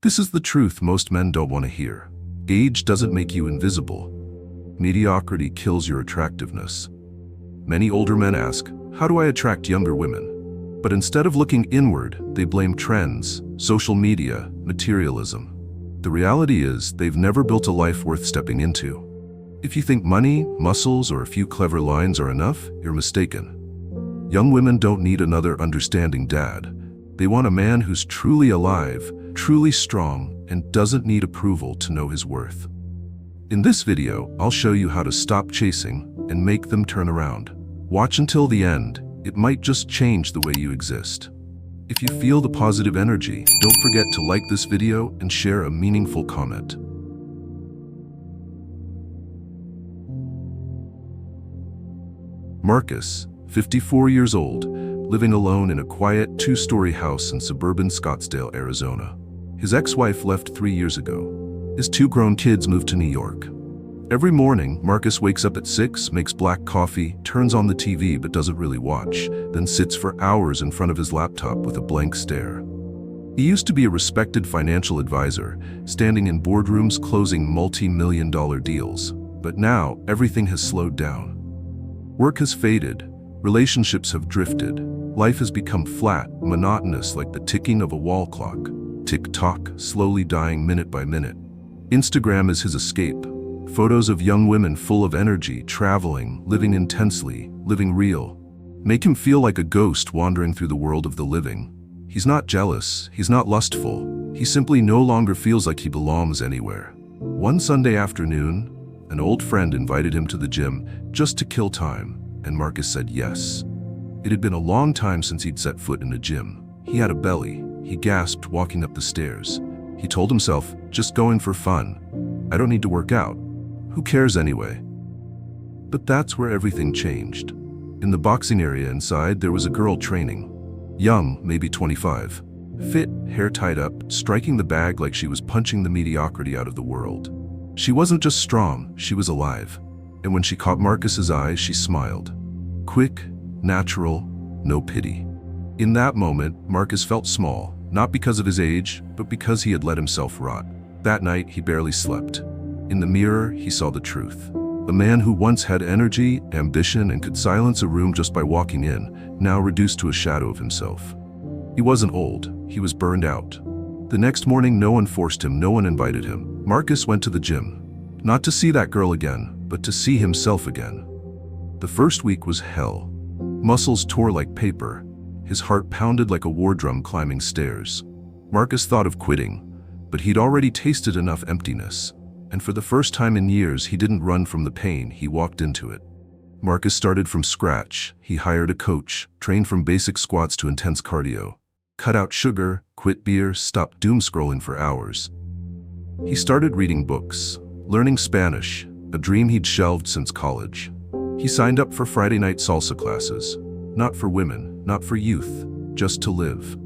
This is the truth most men don't want to hear. Age doesn't make you invisible. Mediocrity kills your attractiveness. Many older men ask, how do I attract younger women? But instead of looking inward, they blame trends, social media, materialism. The reality is, they've never built a life worth stepping into. If you think money, muscles, or a few clever lines are enough, you're mistaken. Young women don't need another understanding dad. They want a man who's truly alive, truly strong, and doesn't need approval to know his worth. In this video, I'll show you how to stop chasing and make them turn around. Watch until the end. It might just change the way you exist. If you feel the positive energy, don't forget to like this video and share a meaningful comment. Marcus, 54 years old, living alone in a quiet two-story house in suburban Scottsdale, Arizona. His ex-wife left 3 years ago. His 2 grown kids moved to New York. Every morning, Marcus wakes up at 6, makes black coffee, turns on the TV but doesn't really watch, then sits for hours in front of his laptop with a blank stare. He used to be a respected financial advisor, standing in boardrooms closing multi-million-dollar deals. But now, everything has slowed down. Work has faded, relationships have drifted, life has become flat, monotonous like the ticking of a wall clock. Tick-tock, slowly dying minute by minute. Instagram is his escape. Photos of young women full of energy, traveling, living intensely, living real. Make him feel like a ghost wandering through the world of the living. He's not jealous, he's not lustful. He simply no longer feels like he belongs anywhere. One Sunday afternoon, an old friend invited him to the gym just to kill time, and Marcus said yes. It had been a long time since he'd set foot in a gym. He had a belly. He gasped walking up the stairs. He told himself, just going for fun. I don't need to work out. Who cares anyway? But that's where everything changed. In the boxing area inside, there was a girl training. Young, maybe 25. Fit, hair tied up, striking the bag like she was punching the mediocrity out of the world. She wasn't just strong, she was alive. And when she caught Marcus's eyes, she smiled. Quick, natural, no pity. In that moment, Marcus felt small, not because of his age, but because he had let himself rot. That night, he barely slept. In the mirror, he saw the truth. A man who once had energy, ambition, and could silence a room just by walking in, now reduced to a shadow of himself. He wasn't old, he was burned out. The next morning, no one forced him, no one invited him. Marcus went to the gym. Not to see that girl again, but to see himself again. The first week was hell. Muscles tore like paper. His heart pounded like a war drum climbing stairs. Marcus thought of quitting, but he'd already tasted enough emptiness. And for the first time in years, he didn't run from the pain, he walked into it. Marcus started from scratch. He hired a coach, trained from basic squats to intense cardio. Cut out sugar, quit beer, stopped doom scrolling for hours. He started reading books, learning Spanish, a dream he'd shelved since college. He signed up for Friday night salsa classes. Not for women, not for youth, just to live.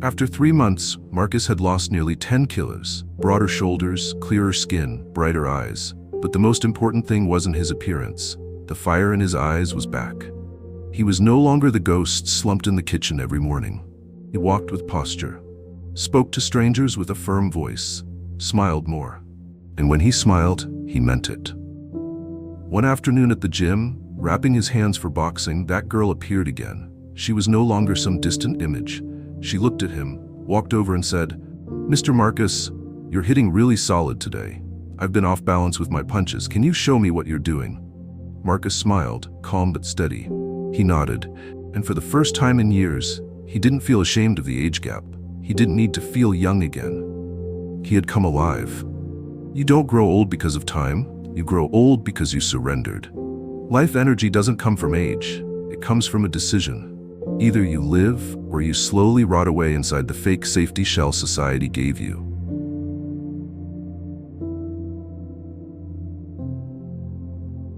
After 3 months, Marcus had lost nearly 10 kilos, broader shoulders, clearer skin, brighter eyes. But the most important thing wasn't his appearance. The fire in his eyes was back. He was no longer the ghost slumped in the kitchen every morning. He walked with posture, spoke to strangers with a firm voice, smiled more. And when he smiled, he meant it. One afternoon at the gym, wrapping his hands for boxing, that girl appeared again. She was no longer some distant image. She looked at him, walked over and said, "Mr. Marcus, you're hitting really solid today. I've been off balance with my punches. Can you show me what you're doing?" Marcus smiled, calm but steady. He nodded, and for the first time in years, he didn't feel ashamed of the age gap. He didn't need to feel young again. He had come alive. You don't grow old because of time. You grow old because you surrendered. Life energy doesn't come from age. It comes from a decision. Either you live, or you slowly rot away inside the fake safety shell society gave you.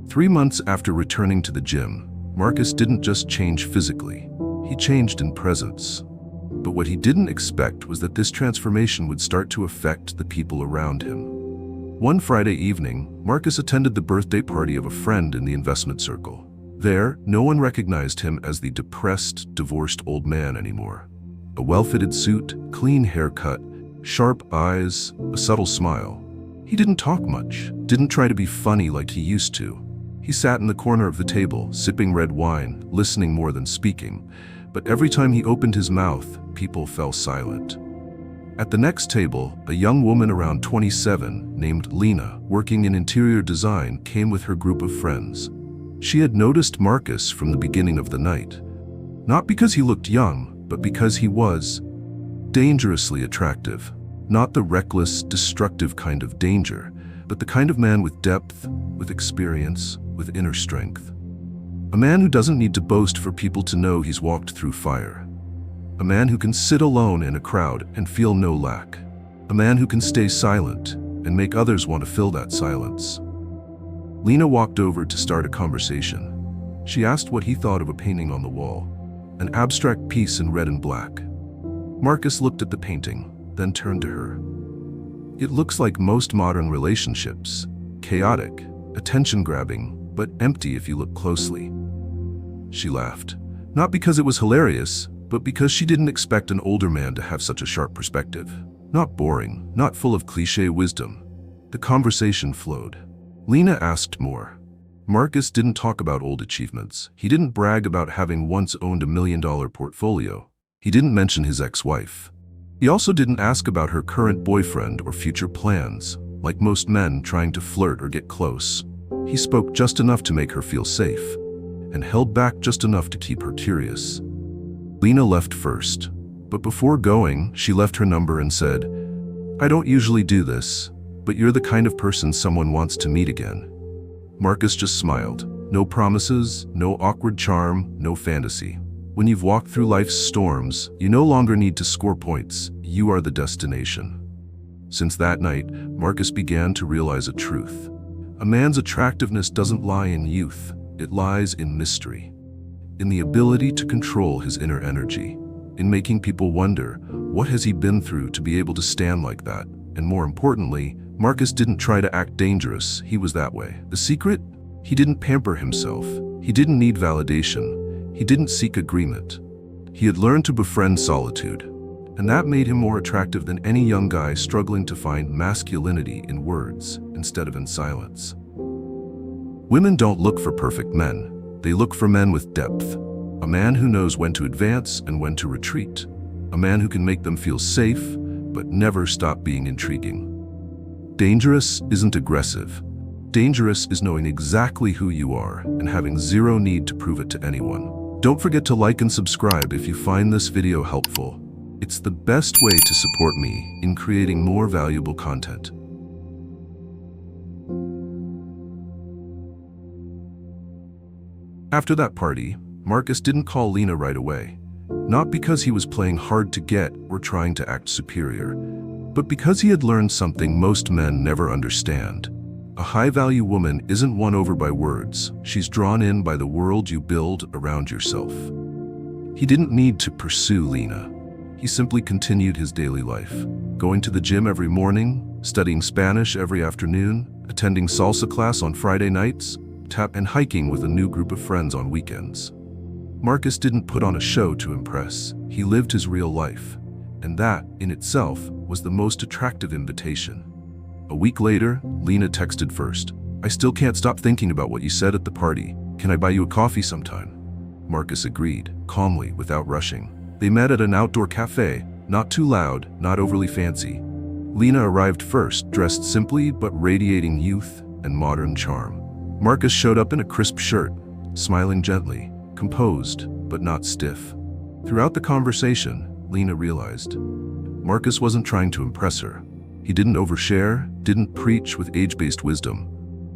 Three months after returning to the gym, Marcus didn't just change physically. He changed in presence. But what he didn't expect was that this transformation would start to affect the people around him. One Friday evening, Marcus attended the birthday party of a friend in the investment circle. There, no one recognized him as the depressed, divorced old man anymore. A well-fitted suit, clean haircut, Sharp eyes, a subtle smile. He didn't talk much, didn't try to be funny like he used to. He sat in the corner of the table, sipping red wine, listening more than speaking. But every time he opened his mouth, people fell silent. At the next table, a young woman around 27, named Lena, working in interior design, came with her group of friends. She had noticed Marcus from the beginning of the night. Not because he looked young, but because he was dangerously attractive. Not the reckless, destructive kind of danger, but the kind of man with depth, with experience, with inner strength. A man who doesn't need to boast for people to know he's walked through fire. A man who can sit alone in a crowd and feel no lack. A man who can stay silent and make others want to fill that silence. Lena walked over to start a conversation. She asked what he thought of a painting on the wall, an abstract piece in red and black. Marcus looked at the painting, then turned to her. It looks like most modern relationships, chaotic, attention-grabbing, but empty if you look closely. She laughed, not because it was hilarious, but because she didn't expect an older man to have such a sharp perspective. Not boring, not full of cliché wisdom. The conversation flowed. Lena asked more. Marcus didn't talk about old achievements. He didn't brag about having once owned $1 million portfolio. He didn't mention his ex-wife. He also didn't ask about her current boyfriend or future plans, like most men trying to flirt or get close. He spoke just enough to make her feel safe, and held back just enough to keep her curious. Lena left first, but before going, she left her number and said, "I don't usually do this, but you're the kind of person someone wants to meet again." Marcus just smiled. No promises, no awkward charm, no fantasy. When you've walked through life's storms, you no longer need to score points. You are the destination. Since that night, Marcus began to realize a truth. A man's attractiveness doesn't lie in youth. It lies in mystery. In the ability to control his inner energy. In making people wonder, what has he been through to be able to stand like that? And more importantly, Marcus didn't try to act dangerous. He was that way. The secret? He didn't pamper himself. He didn't need validation. He didn't seek agreement. He had learned to befriend solitude, and that made him more attractive than any young guy struggling to find masculinity in words instead of in silence. Women don't look for perfect men. They look for men with depth. A man who knows when to advance and when to retreat. A man who can make them feel safe, but never stop being intriguing. Dangerous isn't aggressive. Dangerous is knowing exactly who you are and having zero need to prove it to anyone. Don't forget to like and subscribe if you find this video helpful. It's the best way to support me in creating more valuable content. After that party, Marcus didn't call Lena right away. Not because he was playing hard to get or trying to act superior, but because he had learned something most men never understand. A high-value woman isn't won over by words. She's drawn in by the world you build around yourself. He didn't need to pursue Lena. He simply continued his daily life, going to the gym every morning, studying Spanish every afternoon, attending salsa class on Friday nights, and hiking with a new group of friends on weekends. Marcus didn't put on a show to impress. He lived his real life, and that, in itself, was the most attractive invitation. A week later, Lena texted first. "I still can't stop thinking about what you said at the party. Can I buy you a coffee sometime?" Marcus agreed, calmly, without rushing. They met at an outdoor cafe, not too loud, not overly fancy. Lena arrived first, dressed simply but radiating youth and modern charm. Marcus showed up in a crisp shirt, smiling gently, composed but not stiff. Throughout the conversation, Lena realized Marcus wasn't trying to impress her. He didn't overshare, didn't preach with age-based wisdom.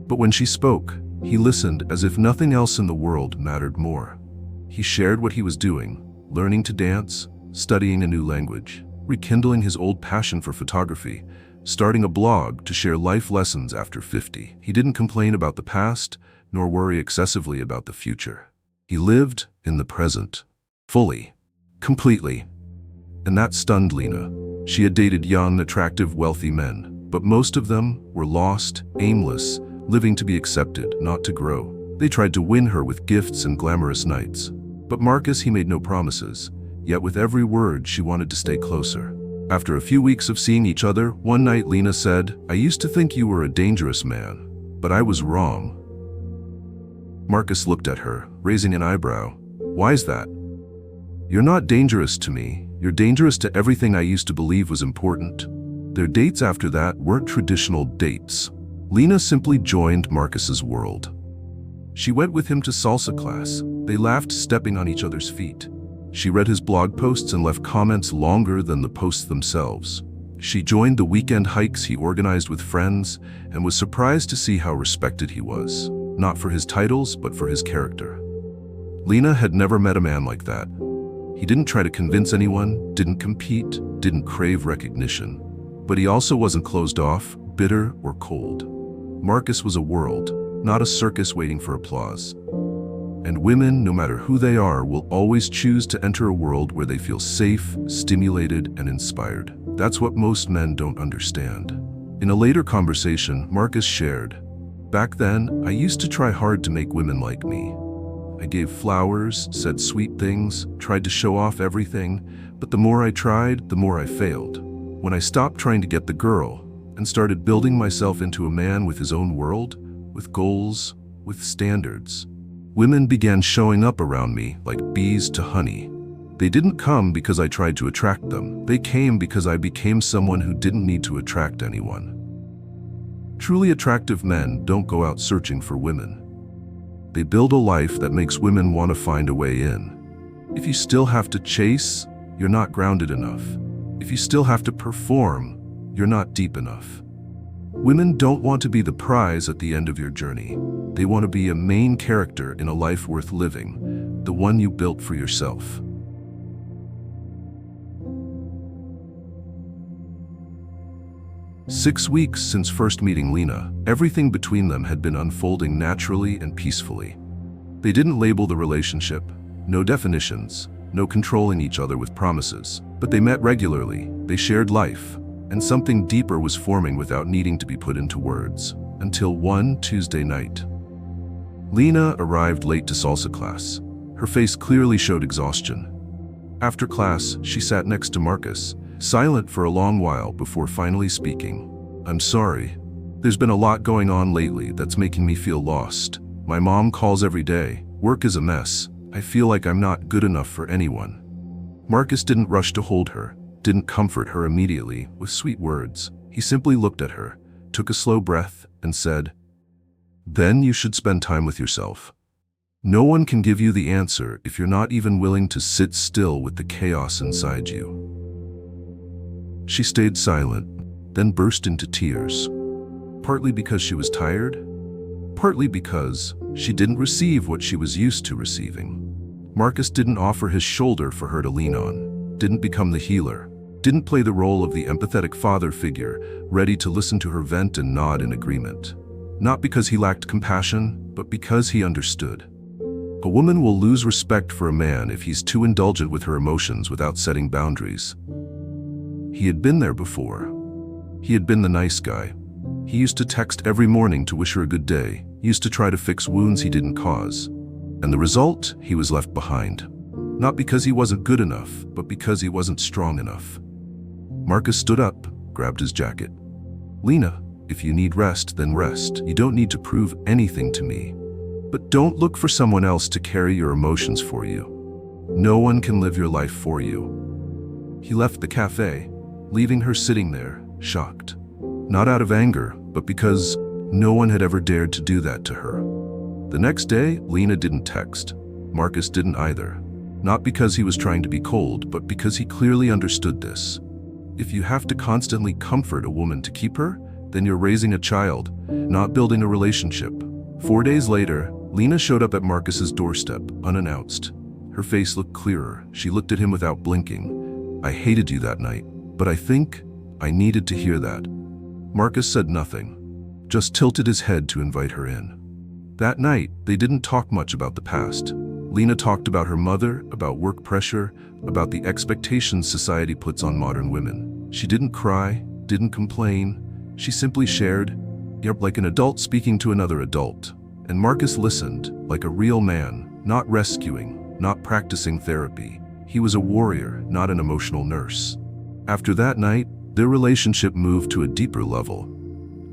But when she spoke, he listened as if nothing else in the world mattered more. He shared what he was doing, learning to dance, studying a new language, rekindling his old passion for photography, starting a blog to share life lessons after 50. He didn't complain about the past, nor worry excessively about the future. He lived in the present, fully, completely. And that stunned Lena. She had dated young, attractive, wealthy men, but most of them were lost, aimless, living to be accepted, not to grow. They tried to win her with gifts and glamorous nights. But Marcus, he made no promises, yet with every word she wanted to stay closer. After a few weeks of seeing each other, one night Lena said, "I used to think you were a dangerous man, but I was wrong." Marcus looked at her, raising an eyebrow. "Why's that?" "You're not dangerous to me. You're dangerous to everything I used to believe was important." Their dates after that weren't traditional dates. Lena simply joined Marcus's world. She went with him to salsa class. They laughed, stepping on each other's feet. She read his blog posts and left comments longer than the posts themselves. She joined the weekend hikes he organized with friends and was surprised to see how respected he was, not for his titles, but for his character. Lena had never met a man like that. He didn't try to convince anyone, didn't compete, didn't crave recognition. But he also wasn't closed off, bitter, or cold. Marcus was a world, not a circus waiting for applause. And women, no matter who they are, will always choose to enter a world where they feel safe, stimulated, and inspired. That's what most men don't understand. In a later conversation, Marcus shared, "Back then, I used to try hard to make women like me. I gave flowers, said sweet things, tried to show off everything, but the more I tried, the more I failed. When I stopped trying to get the girl and started building myself into a man with his own world, with goals, with standards, women began showing up around me like bees to honey. They didn't come because I tried to attract them. They came because I became someone who didn't need to attract anyone." Truly attractive men don't go out searching for women. They build a life that makes women want to find a way in. If you still have to chase, you're not grounded enough. If you still have to perform, you're not deep enough. Women don't want to be the prize at the end of your journey. They want to be a main character in a life worth living, the one you built for yourself. "6 weeks since first meeting Lena, everything between them had been unfolding naturally and peacefully. They didn't label the relationship, no definitions, no controlling each other with promises, but they met regularly, they shared life, and something deeper was forming without needing to be put into words, until one Tuesday night. Lena arrived late to salsa class. Her face clearly showed exhaustion. After class, she sat next to Marcus, silent for a long while before finally speaking. "I'm sorry. There's been a lot going on lately that's making me feel lost. My mom calls every day. Work is a mess. I feel like I'm not good enough for anyone." Marcus didn't rush to hold her, didn't comfort her immediately with sweet words. He simply looked at her, took a slow breath, and said, "Then you should spend time with yourself. No one can give you the answer if you're not even willing to sit still with the chaos inside you." She stayed silent, then burst into tears. Partly because she was tired, partly because she didn't receive what she was used to receiving. Marcus didn't offer his shoulder for her to lean on, didn't become the healer, didn't play the role of the empathetic father figure, ready to listen to her vent and nod in agreement. Not because he lacked compassion, but because he understood. A woman will lose respect for a man if he's too indulgent with her emotions without setting boundaries. He had been there before. He had been the nice guy. He used to text every morning to wish her a good day, used to try to fix wounds he didn't cause. And the result, he was left behind. Not because he wasn't good enough, but because he wasn't strong enough. Marcus stood up, grabbed his jacket. "Lena, if you need rest, then rest. You don't need to prove anything to me. But don't look for someone else to carry your emotions for you. No one can live your life for you." He left the cafe, leaving her sitting there, shocked. Not out of anger, but because no one had ever dared to do that to her. The next day, Lena didn't text. Marcus didn't either. Not because he was trying to be cold, but because he clearly understood this. If you have to constantly comfort a woman to keep her, then you're raising a child, not building a relationship. 4 days later, Lena showed up at Marcus's doorstep, unannounced. Her face looked clearer. She looked at him without blinking. "I hated you that night, but I think I needed to hear that." Marcus said nothing, just tilted his head to invite her in. That night, they didn't talk much about the past. Lena talked about her mother, about work pressure, about the expectations society puts on modern women. She didn't cry, didn't complain. She simply shared, like an adult speaking to another adult. And Marcus listened, like a real man, not rescuing, not practicing therapy. He was a warrior, not an emotional nurse. After that night, their relationship moved to a deeper level.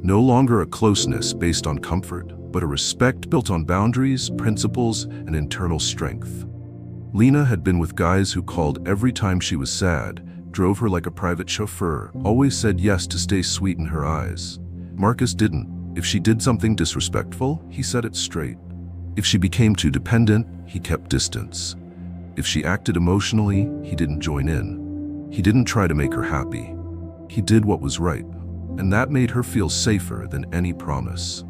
No longer a closeness based on comfort, but a respect built on boundaries, principles, and internal strength. Lena had been with guys who called every time she was sad, drove her like a private chauffeur, always said yes to stay sweet in her eyes. Marcus didn't. If she did something disrespectful, he said it straight. If she became too dependent, he kept distance. If she acted emotionally, he didn't join in. He didn't try to make her happy. He did what was right, and that made her feel safer than any promise.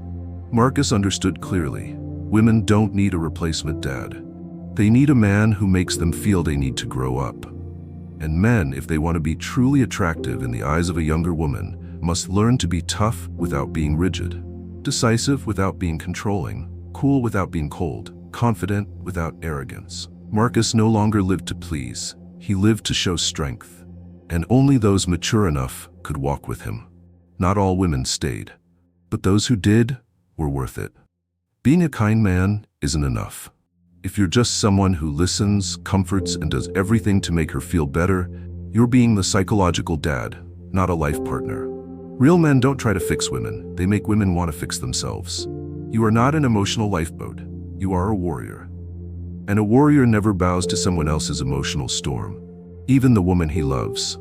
Marcus understood clearly. Women don't need a replacement dad. They need a man who makes them feel they need to grow up. And men, if they want to be truly attractive in the eyes of a younger woman, must learn to be tough without being rigid, decisive without being controlling, cool without being cold, confident without arrogance. Marcus no longer lived to please. He lived to show strength. And only those mature enough could walk with him. Not all women stayed, but those who did were worth it. Being a kind man isn't enough. If you're just someone who listens, comforts, and does everything to make her feel better, you're being the psychological dad, not a life partner. Real men don't try to fix women. They make women want to fix themselves. You are not an emotional lifeboat. You are a warrior. And a warrior never bows to someone else's emotional storm, even the woman he loves.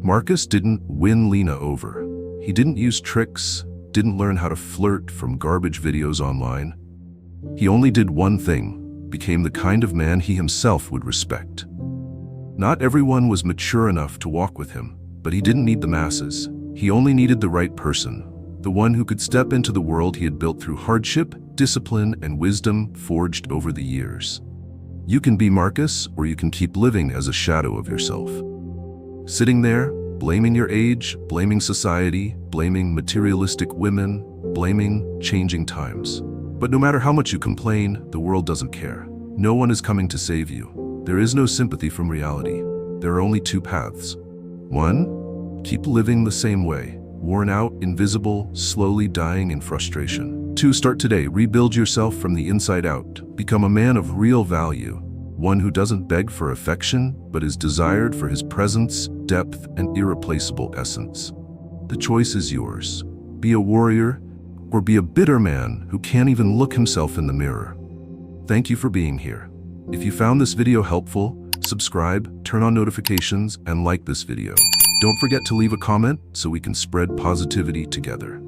Marcus didn't win Lena over. He didn't use tricks, didn't learn how to flirt from garbage videos online. He only did one thing, became the kind of man he himself would respect. Not everyone was mature enough to walk with him, but he didn't need the masses. He only needed the right person, the one who could step into the world he had built through hardship, discipline, and wisdom forged over the years. You can be Marcus, or you can keep living as a shadow of yourself. Sitting there, blaming your age, blaming society, blaming materialistic women, blaming changing times. But no matter how much you complain, the world doesn't care. No one is coming to save you. There is no sympathy from reality. There are only two paths. One, keep living the same way, worn out, invisible, slowly dying in frustration. Two, start today, rebuild yourself from the inside out. Become a man of real value. One who doesn't beg for affection, but is desired for his presence, depth, and irreplaceable essence. The choice is yours. Be a warrior, or be a bitter man who can't even look himself in the mirror. Thank you for being here. If you found this video helpful, subscribe, turn on notifications, and like this video. Don't forget to leave a comment so we can spread positivity together.